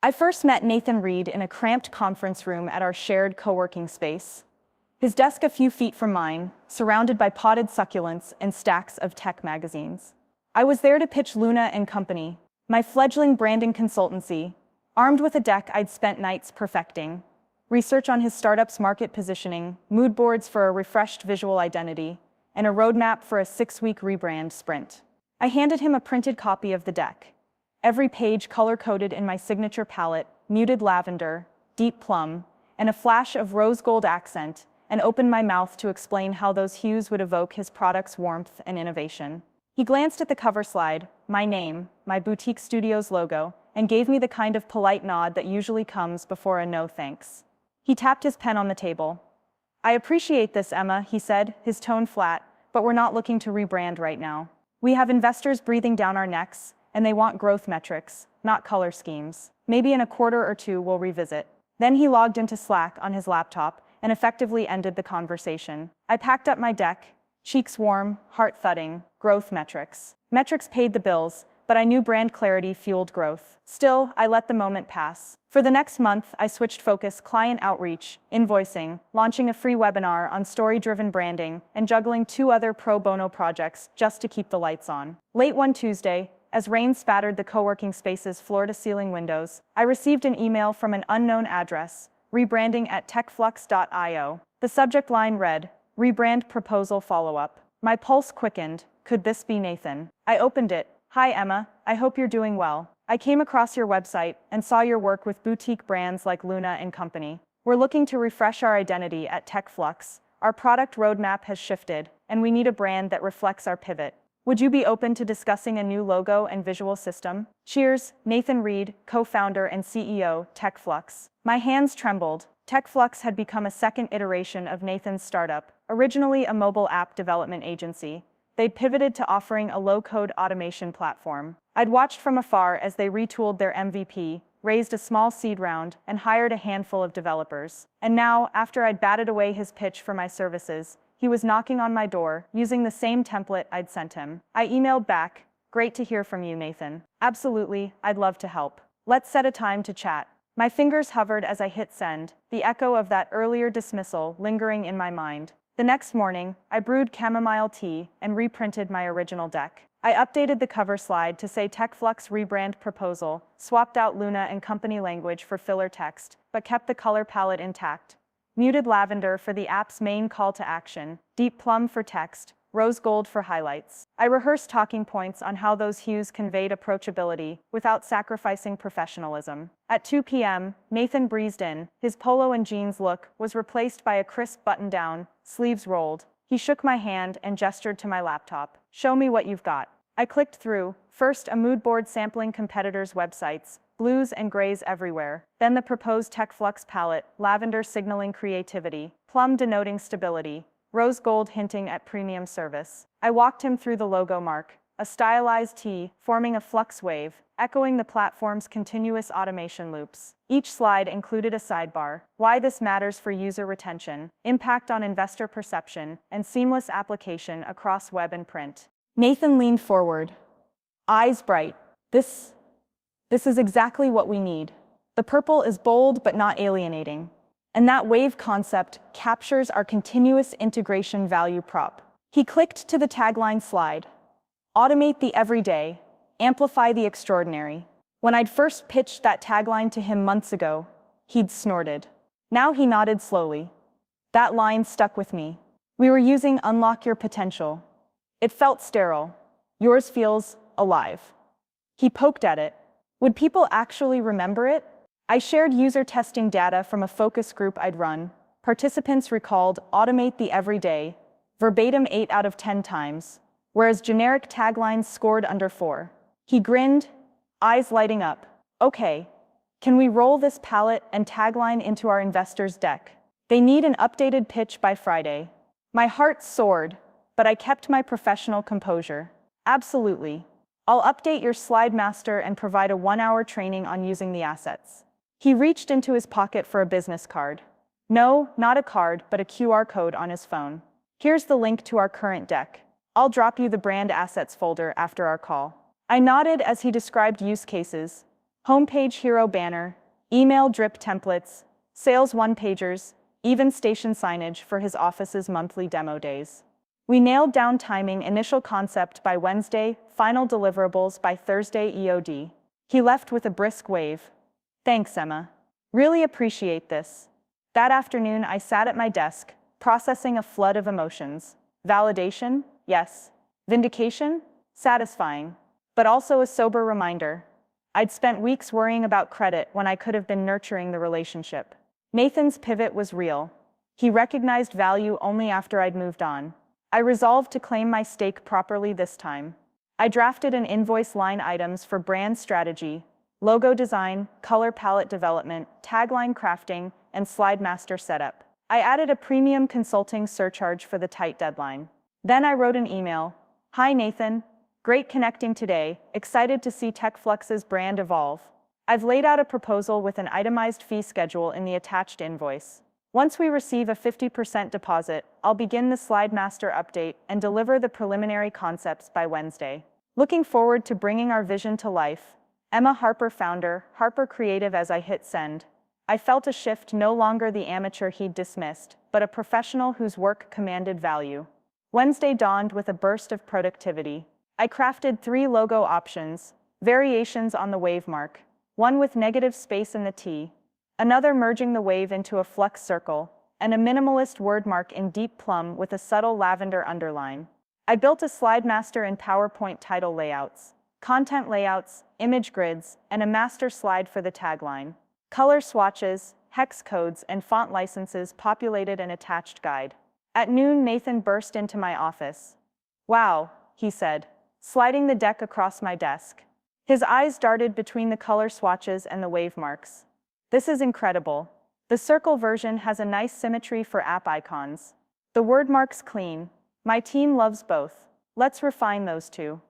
I first met Nathan Reed in a cramped conference room at our shared co-working space. His desk a few feet from mine, surrounded by potted succulents and stacks of tech magazines. I was there to pitch Luna and Company, my fledgling branding consultancy, armed with a deck I'd spent nights perfecting, research on his startup's market positioning, mood boards for a refreshed visual identity, and a roadmap for a 6-week rebrand sprint. I handed him a printed copy of the deck, every page color-coded in my signature palette, muted lavender, deep plum, and a flash of rose gold accent, and opened my mouth to explain how those hues would evoke his product's warmth and innovation. He glanced at the cover slide, my name, my boutique studio's logo, and gave me the kind of polite nod that usually comes before a no thanks. He tapped his pen on the table. "I appreciate this, Emma," he said, his tone flat, "but we're not looking to rebrand right now. We have investors breathing down our necks, and they want growth metrics, not color schemes. Maybe in a quarter or two we'll revisit." Then he logged into Slack on his laptop and effectively ended the conversation. I packed up my deck, cheeks warm, heart thudding, growth metrics. Metrics paid the bills, but I knew brand clarity fueled growth. Still, I let the moment pass. For the next month, I switched focus: client outreach, invoicing, launching a free webinar on story-driven branding, and juggling 2 other pro bono projects just to keep the lights on. Late one Tuesday, as rain spattered the co-working space's floor-to-ceiling windows, I received an email from an unknown address, rebranding@techflux.io. The subject line read, "Rebrand proposal follow-up." My pulse quickened. Could this be Nathan? I opened it. "Hi Emma, I hope you're doing well. I came across your website and saw your work with boutique brands like Luna and Company. We're looking to refresh our identity at TechFlux. Our product roadmap has shifted, and we need a brand that reflects our pivot. Would you be open to discussing a new logo and visual system? Cheers, Nathan Reed, co-founder and CEO, TechFlux." My hands trembled. TechFlux had become a second iteration of Nathan's startup, originally a mobile app development agency. They'd pivoted to offering a low-code automation platform. I'd watched from afar as they retooled their MVP, raised a small seed round, and hired a handful of developers. And now, after I'd batted away his pitch for my services, he was knocking on my door, using the same template I'd sent him. I emailed back, "Great to hear from you, Nathan. Absolutely, I'd love to help. Let's set a time to chat." My fingers hovered as I hit send, the echo of that earlier dismissal lingering in my mind. The next morning, I brewed chamomile tea and reprinted my original deck. I updated the cover slide to say TechFlux rebrand proposal, swapped out Luna and Company language for filler text, but kept the color palette intact. Muted lavender for the app's main call to action, deep plum for text, rose gold for highlights. I rehearsed talking points on how those hues conveyed approachability without sacrificing professionalism. At 2 p.m., Nathan breezed in. His polo and jeans look was replaced by a crisp button-down, sleeves rolled. He shook my hand and gestured to my laptop. "Show me what you've got." I clicked through, first a mood board sampling competitors' websites, blues and grays everywhere. Then the proposed TechFlux palette, lavender signaling creativity, plum denoting stability, rose gold hinting at premium service. I walked him through the logo mark, a stylized T forming a flux wave, echoing the platform's continuous automation loops. Each slide included a sidebar: why this matters for user retention, impact on investor perception, and seamless application across web and print. Nathan leaned forward, eyes bright. This is exactly what we need. The purple is bold but not alienating. And that wave concept captures our continuous integration value prop. He clicked to the tagline slide. Automate the everyday, amplify the extraordinary. When I'd first pitched that tagline to him months ago, he'd snorted. Now he nodded slowly. That line stuck with me. We were using unlock your potential. It felt sterile. Yours feels alive. He poked at it. Would people actually remember it? I shared user testing data from a focus group I'd run. Participants recalled automate the everyday, verbatim 8 out of 10 times, whereas generic taglines scored under 4. He grinned, eyes lighting up. "Okay, can we roll this palette and tagline into our investors' deck? They need an updated pitch by Friday." My heart soared, but I kept my professional composure. "Absolutely. I'll update your slide master and provide a 1-hour training on using the assets." He reached into his pocket for a business card. No, not a card, but a QR code on his phone. "Here's the link to our current deck. I'll drop you the brand assets folder after our call." I nodded as he described use cases: Homepage hero banner, email drip templates, sales one-pagers, even station signage for his office's monthly demo days. We nailed down timing, initial concept by Wednesday, final deliverables by Thursday EOD. He left with a brisk wave. Thanks, Emma. Really appreciate this. That afternoon, I sat at my desk, processing a flood of emotions. Validation? Yes. Vindication? Satisfying. But also a sober reminder. I'd spent weeks worrying about credit when I could have been nurturing the relationship. Nathan's pivot was real. He recognized value only after I'd moved on. I resolved to claim my stake properly this time. I drafted an invoice line items for brand strategy, logo design, color palette development, tagline crafting, and slide master setup. I added a premium consulting surcharge for the tight deadline. Then I wrote an email. Hi Nathan, great connecting today, excited to see TechFlux's brand evolve. I've laid out a proposal with an itemized fee schedule in the attached invoice. Once we receive a 50% deposit, I'll begin the slide master update and deliver the preliminary concepts by Wednesday. Looking forward to bringing our vision to life. Emma Harper, founder, Harper Creative. As I hit send, I felt a shift, no longer the amateur he'd dismissed, but a professional whose work commanded value. Wednesday dawned with a burst of productivity. I crafted 3 logo options, variations on the wave mark, one with negative space in the T, another merging the wave into a flux circle, and a minimalist word mark in deep plum with a subtle lavender underline. I built a slide master in PowerPoint title layouts, content layouts, image grids, and a master slide for the tagline. Color swatches, hex codes, and font licenses populated an attached guide. At noon, Nathan burst into my office. Wow, he said, sliding the deck across my desk. His eyes darted between the color swatches and the wave marks. This is incredible. The circle version has a nice symmetry for app icons. The word mark's clean. My team loves both. Let's refine those two.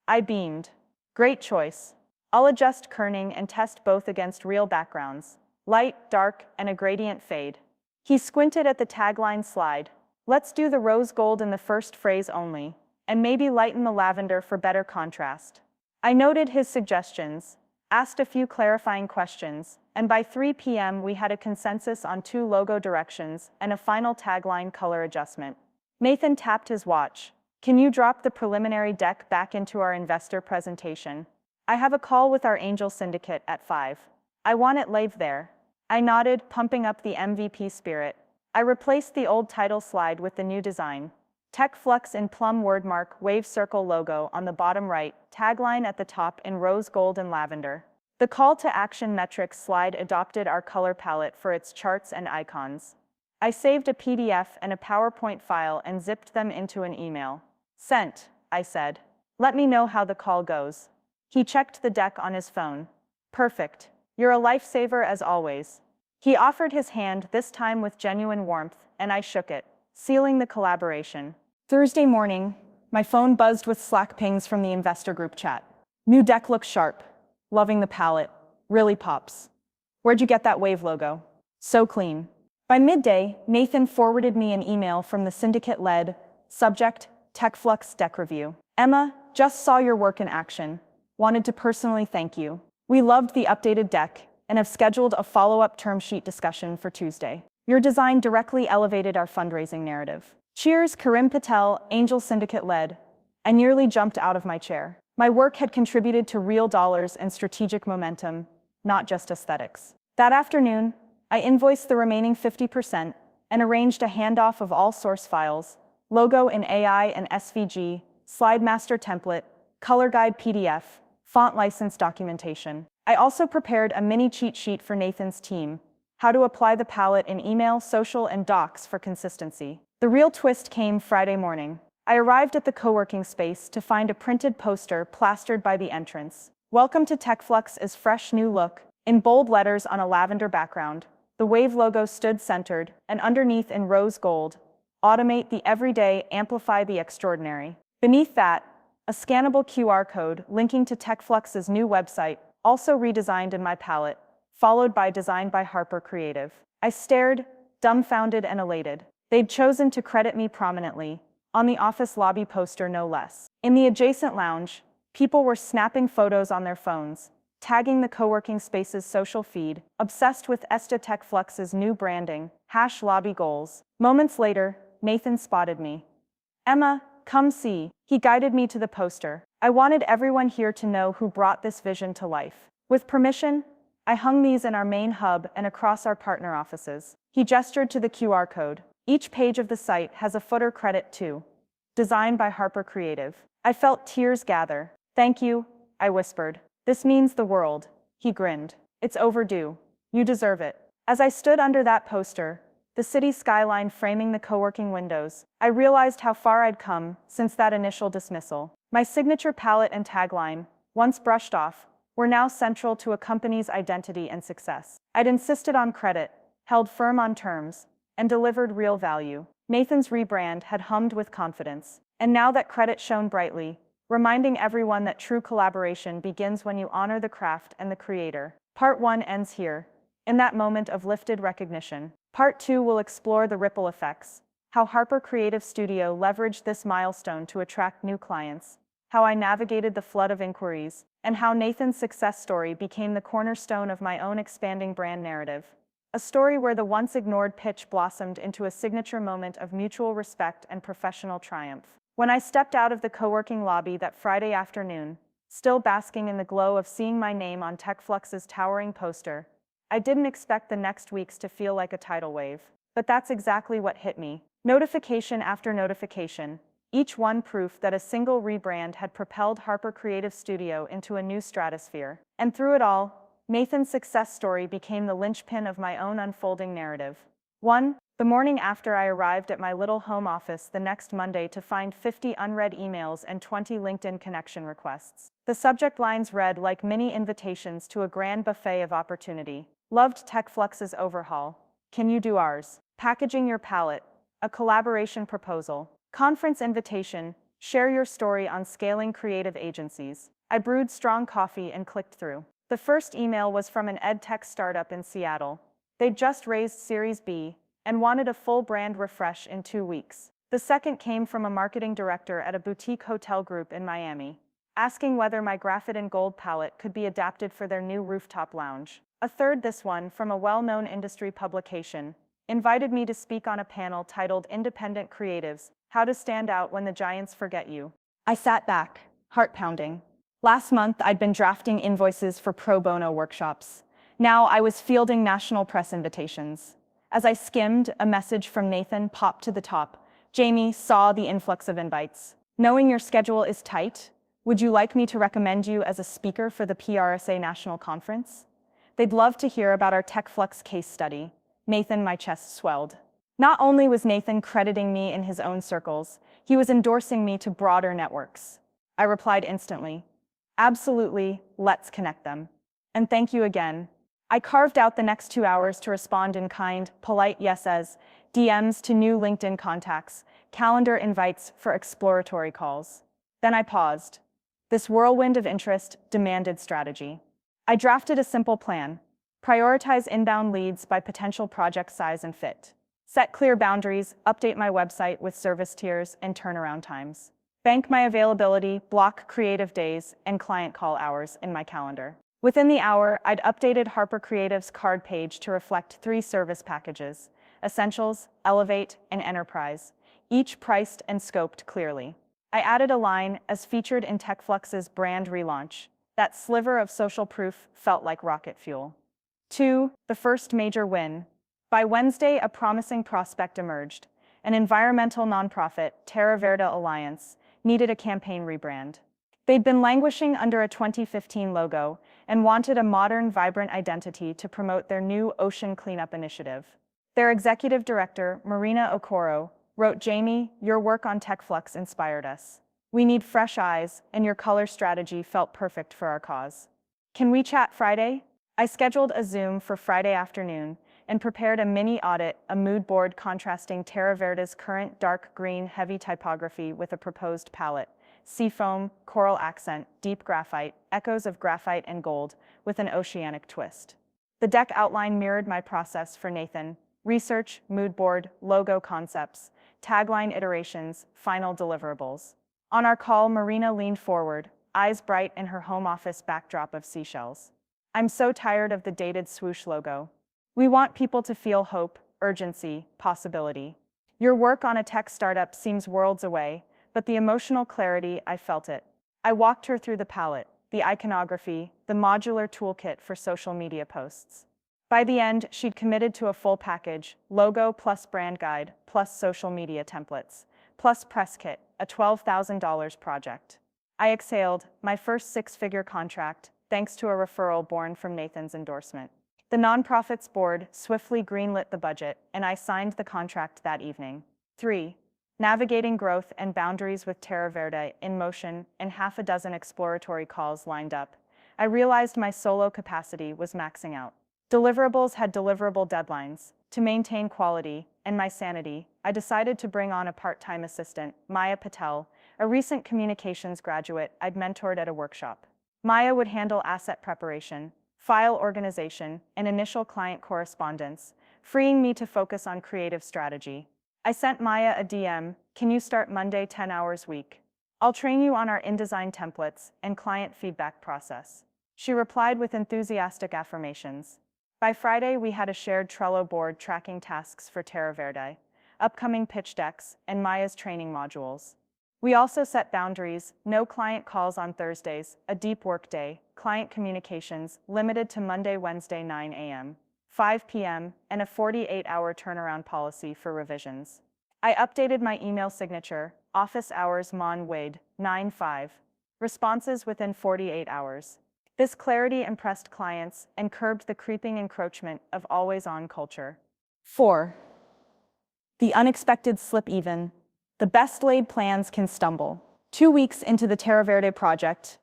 I beamed. Great choice. I'll adjust kerning and test both against real backgrounds. Light, dark, and a gradient fade. He squinted at the tagline slide. Let's do the rose gold in the first phrase only, and maybe lighten the lavender for better contrast. I noted his suggestions, asked a few clarifying questions, and by 3 p.m. we had a consensus on 2 logo directions and a final tagline color adjustment. Nathan tapped his watch. Can you drop the preliminary deck back into our investor presentation? I have a call with our angel syndicate at 5. I want it live there. I nodded, pumping up the MVP spirit. I replaced the old title slide with the new design. TechFlux in plum wordmark, wave circle logo on the bottom right, tagline at the top in rose gold and lavender. The call to action metrics slide adopted our color palette for its charts and icons. I saved a PDF and a PowerPoint file and zipped them into an email. Sent, I said. Let me know how the call goes. He checked the deck on his phone. Perfect. You're a lifesaver as always. He offered his hand, this time with genuine warmth, and I shook it, sealing the collaboration. Thursday morning, my phone buzzed with Slack pings from the investor group chat. New deck looks sharp. Loving the palette. Really pops. Where'd you get that wave logo? So clean. By midday, Nathan forwarded me an email from the syndicate-led, subject, TechFlux deck review. Emma, just saw your work in action. Wanted to personally thank you. We loved the updated deck and have scheduled a follow-up term sheet discussion for Tuesday. Your design directly elevated our fundraising narrative. Cheers, Karim Patel, Angel Syndicate-led. I nearly jumped out of my chair. My work had contributed to real dollars and strategic momentum, not just aesthetics. That afternoon, I invoiced the remaining 50% and arranged a handoff of all source files, logo in AI and SVG, slide master template, color guide PDF, font license documentation. I also prepared a mini cheat sheet for Nathan's team, how to apply the palette in email, social, and docs for consistency. The real twist came Friday morning. I arrived at the co-working space to find a printed poster plastered by the entrance. Welcome to TechFlux's fresh new look, in bold letters on a lavender background. The wave logo stood centered, and underneath in rose gold, automate the everyday, amplify the extraordinary. Beneath that, a scannable QR code linking to TechFlux's new website, also redesigned in my palette, followed by design by Harper Creative. I stared, dumbfounded and elated. They'd chosen to credit me prominently, on the office lobby poster no less. In the adjacent lounge, people were snapping photos on their phones, tagging the co-working space's social feed, obsessed with Estetech Flux's new branding, #lobby goals. Moments later, Nathan spotted me. "Emma, come see." He guided me to the poster. I wanted everyone here to know who brought this vision to life. With permission, I hung these in our main hub and across our partner offices. He gestured to the QR code. Each page of the site has a footer credit too. Designed by Harper Creative. I felt tears gather. "Thank you," I whispered. "This means the world." He grinned. "It's overdue. You deserve it." As I stood under that poster, the city skyline framing the co-working windows, I realized how far I'd come since that initial dismissal. My signature palette and tagline, once brushed off, were now central to a company's identity and success. I'd insisted on credit, held firm on terms, and delivered real value. Nathan's rebrand had hummed with confidence, and now that credit shone brightly, reminding everyone that true collaboration begins when you honor the craft and the creator. Part 1 ends here, in that moment of lifted recognition. Part 2 will explore the ripple effects, how Harper Creative Studio leveraged this milestone to attract new clients, how I navigated the flood of inquiries, and how Nathan's success story became the cornerstone of my own expanding brand narrative. A story where the once ignored pitch blossomed into a signature moment of mutual respect and professional triumph. When I stepped out of the co-working lobby that Friday afternoon, still basking in the glow of seeing my name on TechFlux's towering poster, I didn't expect the next weeks to feel like a tidal wave. But that's exactly what hit me. Notification after notification, each one proof that a single rebrand had propelled Harper Creative Studio into a new stratosphere. And through it all, Nathan's success story became the linchpin of my own unfolding narrative. 1. The morning after I arrived at my little home office the next Monday to find 50 unread emails and 20 LinkedIn connection requests. The subject lines read like mini invitations to a grand buffet of opportunity. Loved TechFlux's overhaul. Can you do ours? Packaging your palette. A collaboration proposal. Conference invitation. Share your story on scaling creative agencies. I brewed strong coffee and clicked through. The first email was from an ed tech startup in Seattle. They'd just raised Series B and wanted a full brand refresh in 2 weeks. The second came from a marketing director at a boutique hotel group in Miami, asking whether my graphite and gold palette could be adapted for their new rooftop lounge. A third, this one from a well-known industry publication, invited me to speak on a panel titled Independent Creatives: How to Stand Out When the Giants Forget You. I sat back, heart pounding. Last month, I'd been drafting invoices for pro bono workshops. Now I was fielding national press invitations. As I skimmed, a message from Nathan popped to the top. "Jamie, saw the influx of invites. Knowing your schedule is tight, would you like me to recommend you as a speaker for the PRSA National Conference? They'd love to hear about our TechFlux case study." Nathan, my chest swelled. Not only was Nathan crediting me in his own circles, he was endorsing me to broader networks. I replied instantly, "Absolutely, let's connect them. And thank you again." I carved out the next 2 hours to respond in kind, polite yeses, DMs to new LinkedIn contacts, calendar invites for exploratory calls. Then I paused. This whirlwind of interest demanded strategy. I drafted a simple plan. Prioritize inbound leads by potential project size and fit. Set clear boundaries, update my website with service tiers and turnaround times. Bank my availability, block creative days, and client call hours in my calendar. Within the hour, I'd updated Harper Creative's card page to reflect 3 service packages: Essentials, Elevate, and Enterprise, each priced and scoped clearly. I added a line as featured in TechFlux's brand relaunch. That sliver of social proof felt like rocket fuel. 2. The first major win. By Wednesday, a promising prospect emerged. An environmental nonprofit, Terra Verde Alliance, needed a campaign rebrand. They'd been languishing under a 2015 logo and wanted a modern, vibrant identity to promote their new ocean cleanup initiative. Their executive director, Marina Okoro, wrote, "Jamie, your work on TechFlux inspired us. We need fresh eyes, and your color strategy felt perfect for our cause. Can we chat Friday?" I scheduled a Zoom for Friday afternoon and prepared a mini audit, a mood board contrasting Terra Verde's current dark green heavy typography with a proposed palette: seafoam, coral accent, deep graphite, echoes of graphite and gold, with an oceanic twist. The deck outline mirrored my process for Nathan: research, mood board, logo concepts, tagline iterations, final deliverables. On our call, Marina leaned forward, eyes bright in her home office backdrop of seashells. I'm so tired of the dated swoosh logo. We want people to feel hope, urgency, possibility. Your work on a tech startup seems worlds away, but the emotional clarity, I felt it. I walked her through the palette, the iconography, the modular toolkit for social media posts. By the end, she'd committed to a full package: logo plus brand guide, plus social media templates, plus press kit, a $12,000 project. I exhaled, my first six-figure contract, thanks to a referral born from Nathan's endorsement. The nonprofit's board swiftly greenlit the budget, and I signed the contract that evening. 3. Navigating growth and boundaries with TerraVerde in motion and half a dozen exploratory calls lined up, I realized my solo capacity was maxing out. Deliverables had deliverable deadlines. To maintain quality and my sanity, I decided to bring on a part-time assistant, Maya Patel, a recent communications graduate I'd mentored at a workshop. Maya would handle asset preparation, file organization, and initial client correspondence, freeing me to focus on creative strategy. I sent Maya a DM, "Can you start Monday 10 hours week? I'll train you on our InDesign templates and client feedback process." She replied with enthusiastic affirmations. By Friday, we had a shared Trello board tracking tasks for TerraVerde, upcoming pitch decks, and Maya's training modules. We also set boundaries: no client calls on Thursdays, a deep work day, client communications limited to Monday, Wednesday 9 a.m., 5 p.m., and a 48-hour turnaround policy for revisions. I updated my email signature: office hours Mon Wade, 9-5. Responses within 48 hours. This clarity impressed clients and curbed the creeping encroachment of always-on culture. 4. The unexpected slip even. The best-laid plans can stumble. 2 weeks into the TerraVerde project,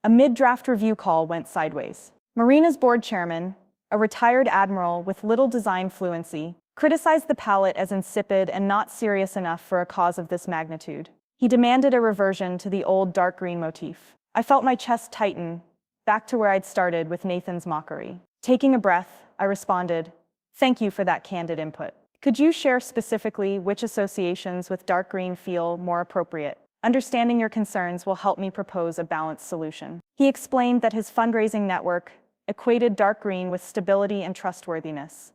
a mid-draft review call went sideways. Marina's board chairman, a retired admiral with little design fluency, criticized the palette as insipid and not serious enough for a cause of this magnitude. He demanded a reversion to the old dark green motif. I felt my chest tighten, back to where I'd started with Nathan's mockery. Taking a breath, I responded, "Thank you for that candid input. Could you share specifically which associations with dark green feel more appropriate? Understanding your concerns will help me propose a balanced solution." He explained that his fundraising network equated dark green with stability and trustworthiness.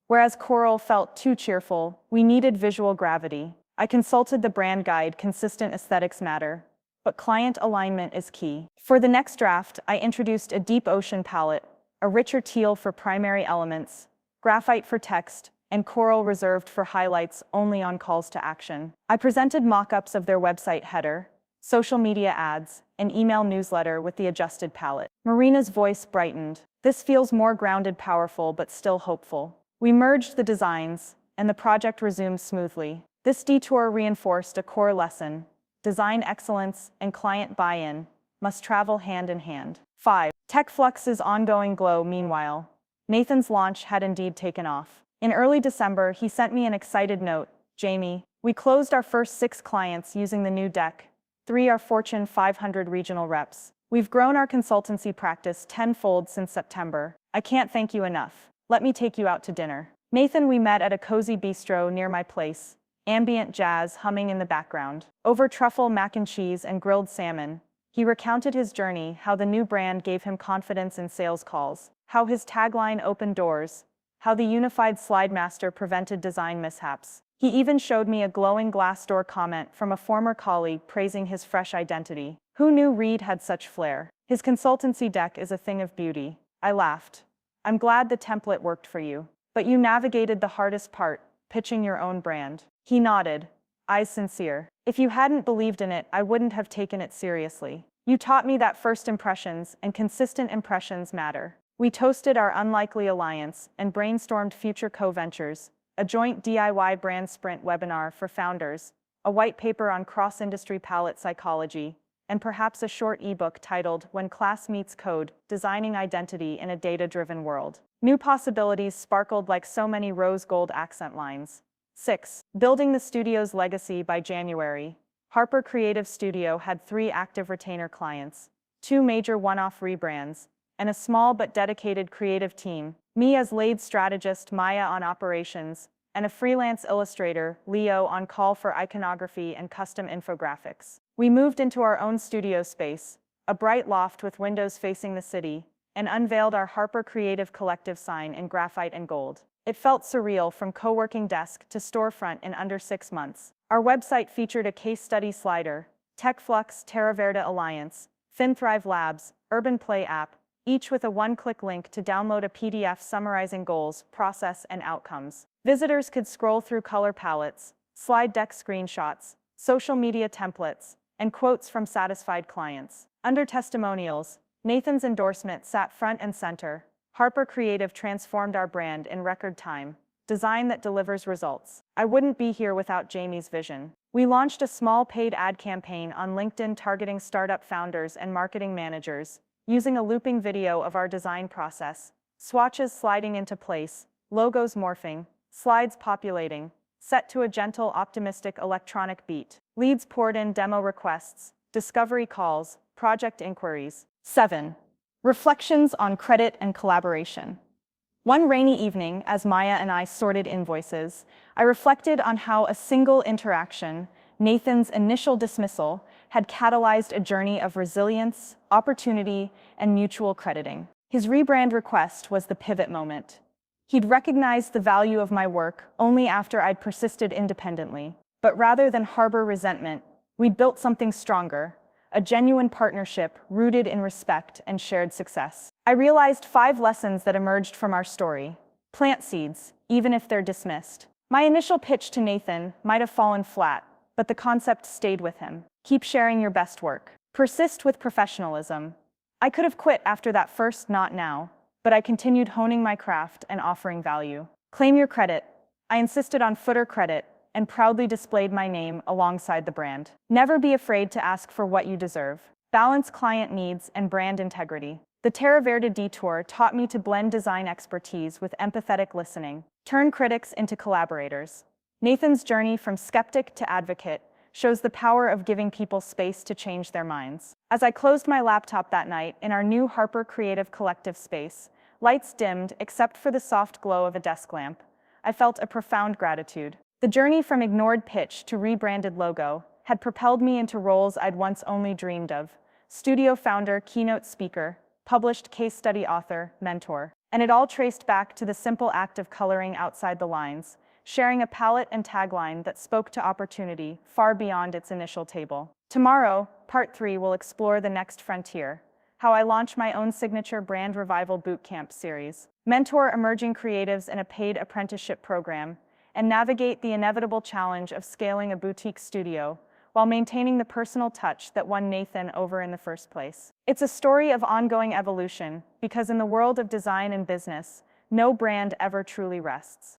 Whereas coral felt too cheerful, we needed visual gravity. I consulted the brand guide: consistent aesthetics matter, but client alignment is key. For the next draft, I introduced a deep ocean palette, a richer teal for primary elements, graphite for text, and coral reserved for highlights only on calls to action. I presented mock-ups of their website header, social media ads, and email newsletter with the adjusted palette. Marina's voice brightened. "This feels more grounded, powerful, but still hopeful." We merged the designs, and the project resumed smoothly. This detour reinforced a core lesson: design excellence and client buy-in must travel hand in hand. 5. TechFlux's ongoing glow. Meanwhile, Nathan's launch had indeed taken off. In early December, he sent me an excited note: "Jamie, we closed our first 6 clients using the new deck. 3 are Fortune 500 regional reps. We've grown our consultancy practice tenfold since September. I can't thank you enough. Let me take you out to dinner." Nathan, we met at a cozy bistro near my place, ambient jazz humming in the background. Over truffle mac and cheese and grilled salmon, he recounted his journey: how the new brand gave him confidence in sales calls, how his tagline opened doors, how the unified slide master prevented design mishaps. He even showed me a glowing Glassdoor comment from a former colleague praising his fresh identity. Who knew Reed had such flair? His consultancy deck is a thing of beauty. I laughed. "I'm glad the template worked for you. But you navigated the hardest part, pitching your own brand." He nodded, eyes sincere. "If you hadn't believed in it, I wouldn't have taken it seriously. You taught me that first impressions and consistent impressions matter." We toasted our unlikely alliance and brainstormed future co-ventures: a joint DIY brand sprint webinar for founders, a white paper on cross-industry palette psychology, and perhaps a short ebook titled "When Class Meets Code: Designing Identity in a Data-Driven World." New possibilities sparkled like so many rose gold accent lines. 6. Building the studio's legacy. By January, Harper Creative Studio had 3 active retainer clients, 2 major one-off rebrands, and a small but dedicated creative team: me as lead strategist, Maya on operations, and a freelance illustrator, Leo, on call for iconography and custom infographics. We moved into our own studio space, a bright loft with windows facing the city, and unveiled our Harper Creative Collective sign in graphite and gold. It felt surreal, from co-working desk to storefront in under 6 months. Our website featured a case study slider, TechFlux, Terraverde Alliance, FinThrive Labs, Urban Play app, each with a one-click link to download a PDF summarizing goals, process, and outcomes. Visitors could scroll through color palettes, slide deck screenshots, social media templates, and quotes from satisfied clients. Under testimonials, Nathan's endorsement sat front and center. Harper Creative transformed our brand in record time. Design that delivers results. I wouldn't be here without Jamie's vision. We launched a small paid ad campaign on LinkedIn targeting startup founders and marketing managers, using a looping video of our design process, swatches sliding into place, logos morphing, slides populating, set to a gentle, optimistic electronic beat. Leads poured in, demo requests, discovery calls, project inquiries. 7. Reflections on credit and collaboration. One rainy evening, as Maya and I sorted invoices, I reflected on how a single interaction, Nathan's initial dismissal, had catalyzed a journey of resilience, opportunity, and mutual crediting. His rebrand request was the pivot moment. He'd recognized the value of my work only after I'd persisted independently. But rather than harbor resentment, we'd built something stronger, a genuine partnership rooted in respect and shared success. I realized 5 lessons that emerged from our story. Plant seeds, even if they're dismissed. My initial pitch to Nathan might have fallen flat, but the concept stayed with him. Keep sharing your best work. Persist with professionalism. I could have quit after that first "not now," but I continued honing my craft and offering value. Claim your credit. I insisted on footer credit and proudly displayed my name alongside the brand. Never be afraid to ask for what you deserve. Balance client needs and brand integrity. The Terraverde detour taught me to blend design expertise with empathetic listening, turn critics into collaborators. Nathan's journey from skeptic to advocate shows the power of giving people space to change their minds. As I closed my laptop that night in our new Harper Creative Collective space, lights dimmed except for the soft glow of a desk lamp, I felt a profound gratitude. The journey from ignored pitch to rebranded logo had propelled me into roles I'd once only dreamed of: studio founder, keynote speaker, published case study author, mentor. And it all traced back to the simple act of coloring outside the lines, sharing a palette and tagline that spoke to opportunity far beyond its initial table. Tomorrow, Part 3 will explore the next frontier, how I launch my own signature brand revival bootcamp series, mentor emerging creatives in a paid apprenticeship program, and navigate the inevitable challenge of scaling a boutique studio while maintaining the personal touch that won Nathan over in the first place. It's a story of ongoing evolution, because in the world of design and business, no brand ever truly rests.